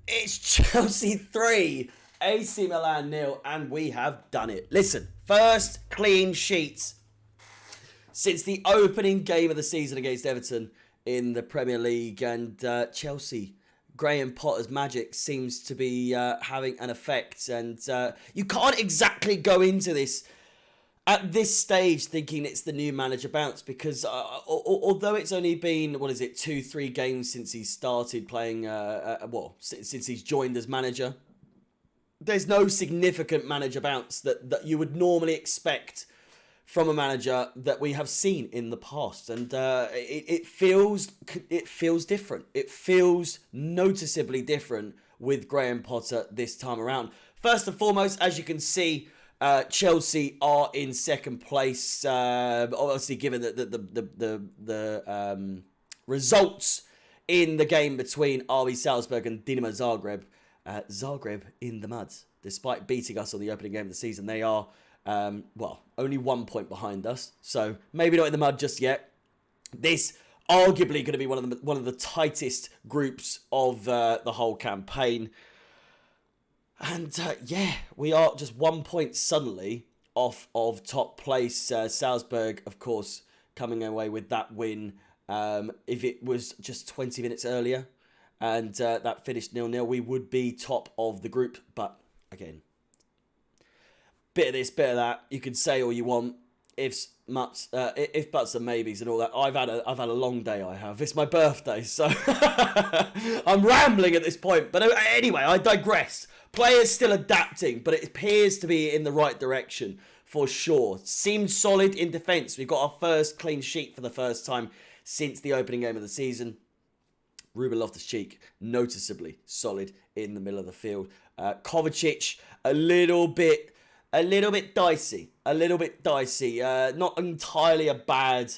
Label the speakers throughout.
Speaker 1: It's Chelsea 3, AC Milan 0, and we have done it. Listen, first clean sheets since the opening game of the season against Everton in the Premier League, and Chelsea. Graham Potter's magic seems to be having an effect, and you can't exactly go into this at this stage thinking it's the new manager bounce, because although it's only been, 2-3 games since he started playing, since he's joined as manager, there's no significant manager bounce that you would normally expect from a manager that we have seen in the past, and it feels different. It feels noticeably different with Graham Potter this time around. First and foremost, as you can see, Chelsea are in second place. Obviously, given the results in the game between RB Salzburg and Dinamo Zagreb. Zagreb in the mud. Despite beating us on the opening game of the season, they are only 1 point behind us. So maybe not in the mud just yet. This arguably going to be one of the tightest groups of the whole campaign. And we are just 1 point suddenly off of top place. Salzburg, of course, coming away with that win. If it was just 20 minutes earlier and that finished 0-0, we would be top of the group. But again, bit of this, bit of that. You can say all you want. Ifs, buts, and maybes, and all that. I've had a long day. I have. It's my birthday, so I'm rambling at this point. But anyway, I digress. Players still adapting, but it appears to be in the right direction for sure. Seems solid in defence. We've got our first clean sheet for the first time since the opening game of the season. Ruben Loftus-Cheek, noticeably solid in the middle of the field. Kovacic, a little bit dicey. Not entirely a bad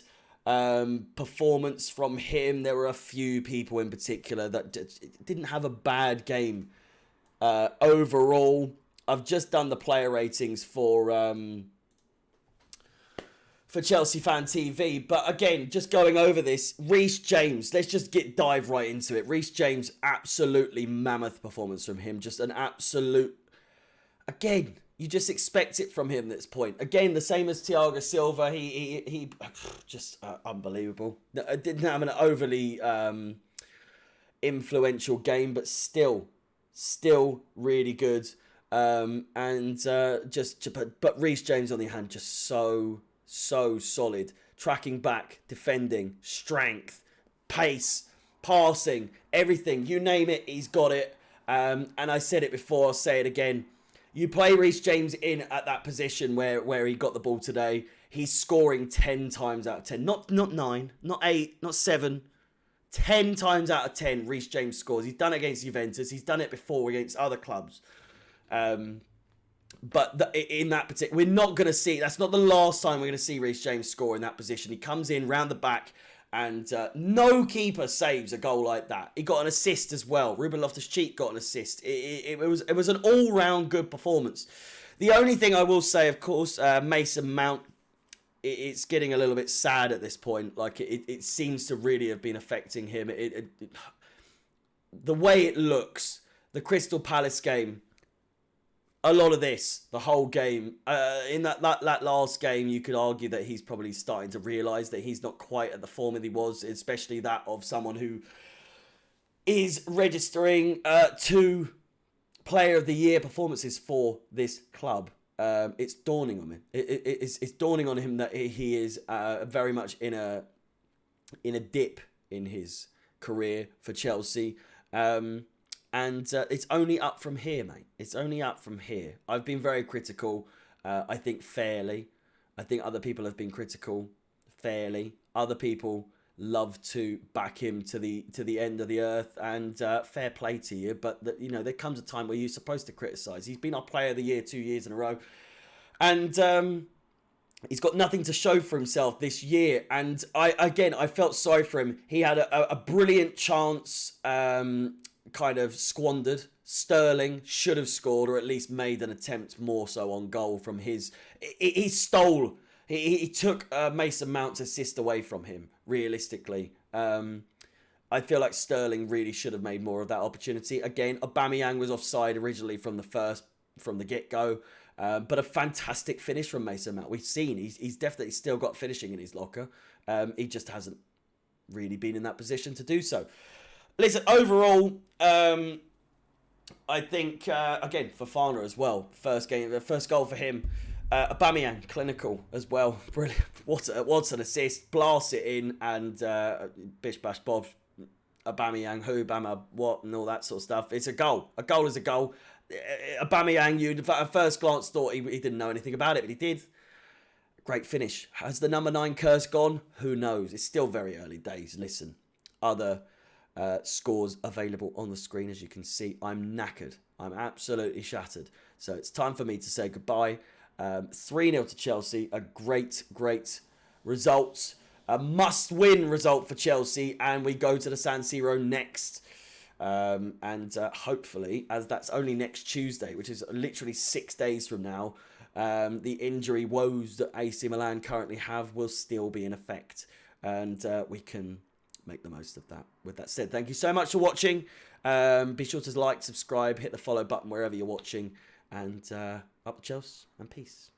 Speaker 1: performance from him. There were a few people in particular that didn't have a bad game overall. I've just done the player ratings for Chelsea Fan TV, but again, just going over this, REECE James, let's just dive right into it. REECE James, absolutely mammoth performance from him. Just an absolute, again, you just expect it from him at this point. Again, the same as Thiago Silva, he just unbelievable. Didn't have an overly influential game, but still really good. But REECE James on the hand, just so solid. Tracking back, defending, strength, pace, passing, everything. You name it, he's got it. And I said it before, I'll say it again. You play REECE James in at that position where he got the ball today, he's scoring 10 times out of 10. Not 9, not 8, not 7. 10 times out of 10, REECE James scores. He's done it against Juventus. He's done it before against other clubs. But in that particular, we're not going to see, that's not the last time we're going to see REECE James score in that position. He comes in round the back and no keeper saves a goal like that. He got an assist as well. Ruben Loftus-Cheek got an assist. It was an all-round good performance. The only thing I will say, of course, Mason Mount, it's getting a little bit sad at this point. Like, it seems to really have been affecting him. The way it looks, the Crystal Palace game, a lot of this, the whole game. In that last game, you could argue that he's probably starting to realise that he's not quite at the form that he was, especially that of someone who is registering 2 Player of the Year performances for this club. It's dawning on him. It's dawning on him that he is very much in a dip in his career for Chelsea. And it's only up from here, mate. It's only up from here. I've been very critical, I think fairly. I think other people have been critical fairly. Other people love to back him to the end of the earth, and fair play to you. But there comes a time where you're supposed to criticise. He's been our Player of the Year 2 years in a row, and he's got nothing to show for himself this year. And I felt sorry for him. He had a brilliant chance. Kind of squandered. Sterling should have scored, or at least made an attempt more so on goal from his. He stole. He took Mason Mount's assist away from him, realistically. I feel like Sterling really should have made more of that opportunity. Again, Aubameyang was offside originally from the get-go. But a fantastic finish from Mason Mount. We've seen he's definitely still got finishing in his locker. He just hasn't really been in that position to do so. Listen, overall, I think, again, Fofana as well. First goal for him. Aubameyang, clinical as well. Brilliant. What an assist. Blast it in, and bish bash bob. Aubameyang, who, Bama, what, and all that sort of stuff. It's a goal. A goal is a goal. Aubameyang, you at first glance thought he didn't know anything about it, but he did. Great finish. Has the number 9 curse gone? Who knows? It's still very early days. Listen, other scores available on the screen, as you can see. I'm knackered. I'm absolutely shattered. So it's time for me to say goodbye. 3-0 to Chelsea. A great result. A must-win result for Chelsea. And we go to the San Siro next. Hopefully, as that's only next Tuesday, which is literally 6 days from now, the injury woes that AC Milan currently have will still be in effect. And we can make the most of that. With that said, thank you so much for watching. Be sure to like, subscribe, hit the follow button wherever you're watching. And up the Chelsea, and peace.